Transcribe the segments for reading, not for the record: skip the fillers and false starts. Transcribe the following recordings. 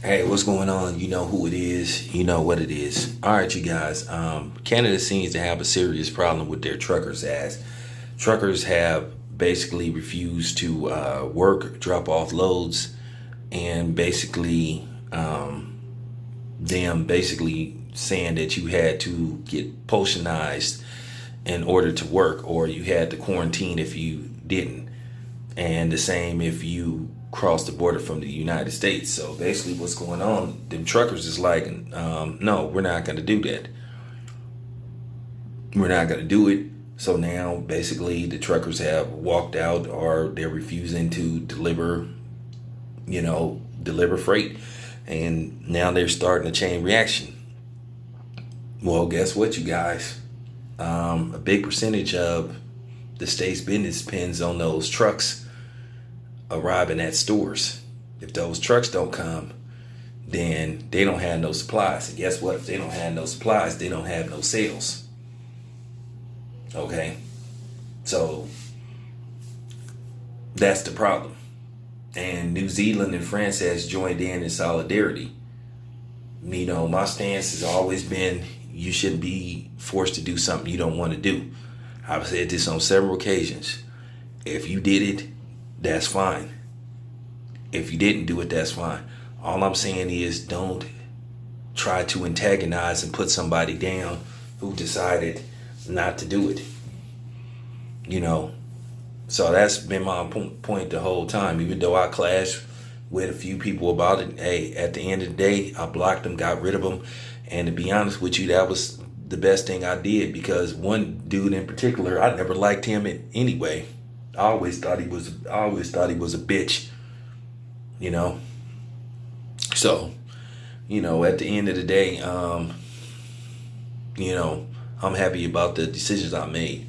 Hey, what's going on? You know who it is. You know what it is. All right, you guys. Canada seems to have a serious problem with their truckers, as truckers have basically refused to work, drop off loads, and basically them basically saying that you had to get potionized in order to work, or you had to quarantine if you didn't, and the same if you cross the border from the United States. So basically what's going on, them truckers is like, no, we're not going to do that. We're not going to do it. So now basically the truckers have walked out, or they're refusing to deliver freight. And now they're starting a chain reaction. Well, guess what, you guys? A big percentage of the state's business depends on those trucks arriving at stores. If those trucks don't come, then they don't have no supplies. And guess what? If they don't have no supplies, they don't have no sales. Okay? So that's the problem. And New Zealand and France has joined in solidarity. You know, my stance has always been you shouldn't be forced to do something you don't want to do. I've said this on several occasions. If you did it, that's fine. If you didn't do it, that's fine. All I'm saying is don't try to antagonize and put somebody down who decided not to do it. You know, so that's been my point the whole time. Even though I clashed with a few people about it, hey, at the end of the day, I blocked them, got rid of them. And to be honest with you, that was the best thing I did, because one dude in particular, I never liked him anyway. I always thought he was a bitch, you know. So, you know, at the end of the day, you know, I'm happy about the decisions I made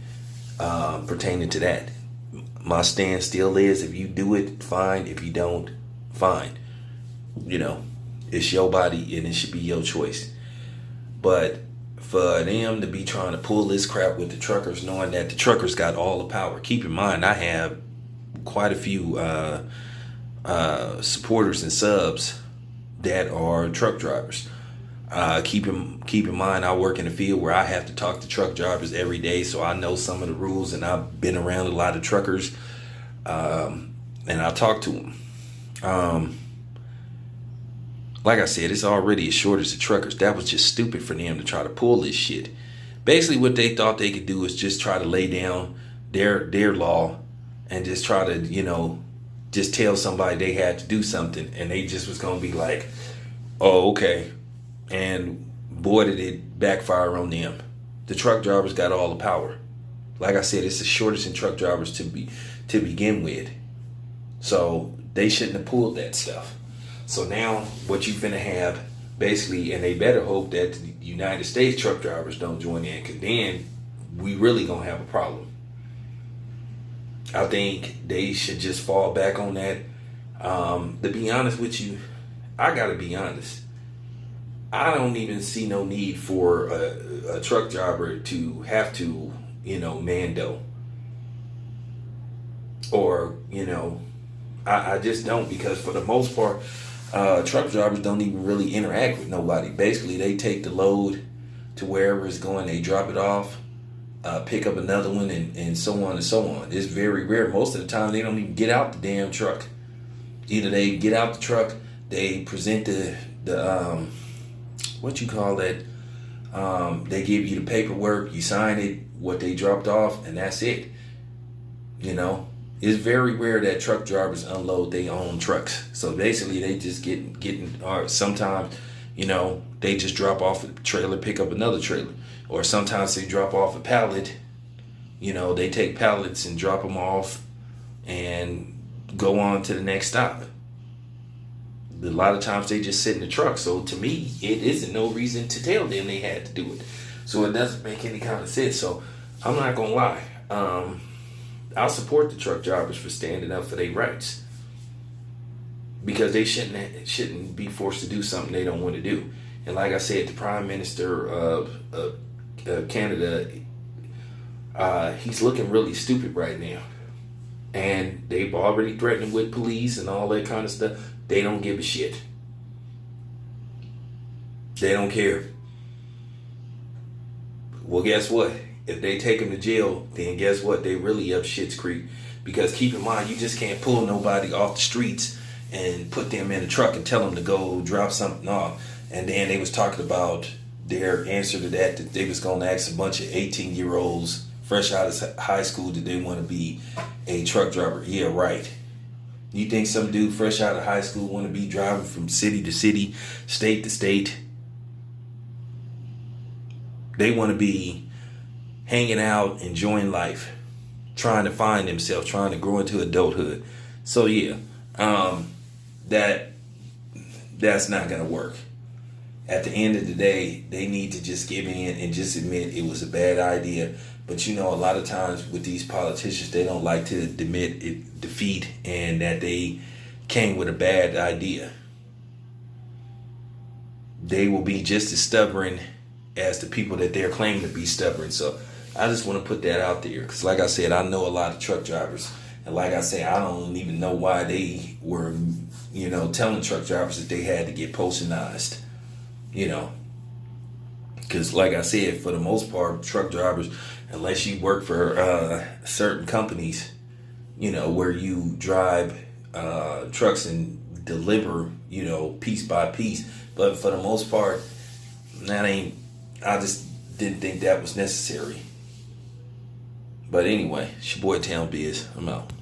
pertaining to that. My stand still is, if you do it, fine. If you don't, fine. You know, it's your body and it should be your choice. But for them to be trying to pull this crap with the truckers, knowing that the truckers got all the power. Keep in mind, I have quite a few supporters and subs that are truck drivers. Keep in mind, I work in a field where I have to talk to truck drivers every day, so I know some of the rules, and I've been around a lot of truckers, and I talk to them. Like I said, it's already a shortage of truckers. That was just stupid for them to try to pull this shit. Basically, what they thought they could do is just try to lay down their law and just try to, you know, just tell somebody they had to do something, and they just was gonna be like, oh, okay. And boy, did it backfire on them. The truck drivers got all the power. Like I said, it's the shortest in truck drivers to begin with. So they shouldn't have pulled that stuff. So now what you finna have, basically, and they better hope that the United States truck drivers don't join in, because then we really gonna have a problem. I think they should just fall back on that. To be honest with you, I gotta be honest. I don't even see no need for a truck driver to have to, you know, mando. Or, you know, I just don't, because for the most part, truck drivers don't even really interact with nobody. Basically, they take the load to wherever it's going, they drop it off, pick up another one, and so on and so on. It's very rare. Most of the time, they don't even get out the damn truck. Either they get out the truck, they present the what you call that? They give you the paperwork, you sign it, what they dropped off, and that's it. You know, it's very rare that truck drivers unload their own trucks. So basically, they just getting, or sometimes, you know, they just drop off a trailer, pick up another trailer, or sometimes they drop off a pallet. You know, they take pallets and drop them off, and go on to the next stop. A lot of times they just sit in the truck. So to me, it isn't no reason to tell them they had to do it. So it doesn't make any kind of sense. So I'm not gonna lie. I'll support the truck drivers for standing up for their rights, because they shouldn't be forced to do something they don't want to do. And like I said, the Prime Minister of Canada, he's looking really stupid right now. And they've already threatened with police and all that kind of stuff. They don't give a shit. They don't care. Well, guess what? If they take them to jail, then guess what? They really up shit's creek. Because keep in mind, you just can't pull nobody off the streets and put them in a truck and tell them to go drop something off. And then they was talking about their answer to that they was going to ask a bunch of 18-year-olds fresh out of high school that they want to be a truck driver. Yeah, right. You think some dude fresh out of high school want to be driving from city to city, state to state? They want to be hanging out, enjoying life, trying to find themselves, trying to grow into adulthood. So yeah, that's not gonna work. At the end of the day, they need to just give in and just admit it was a bad idea. But a lot of times with these politicians, they don't like to admit defeat and that they came with a bad idea. They will be just as stubborn as the people that they're claiming to be stubborn. So I just want to put that out there because, like I said, I know a lot of truck drivers, and like I say, I don't even know why they were, telling truck drivers that they had to get personalized, because like I said, for the most part, truck drivers, unless you work for certain companies, where you drive trucks and deliver, piece by piece, but for the most part, I just didn't think that was necessary. But anyway, it's your boy Town Biz. I'm out.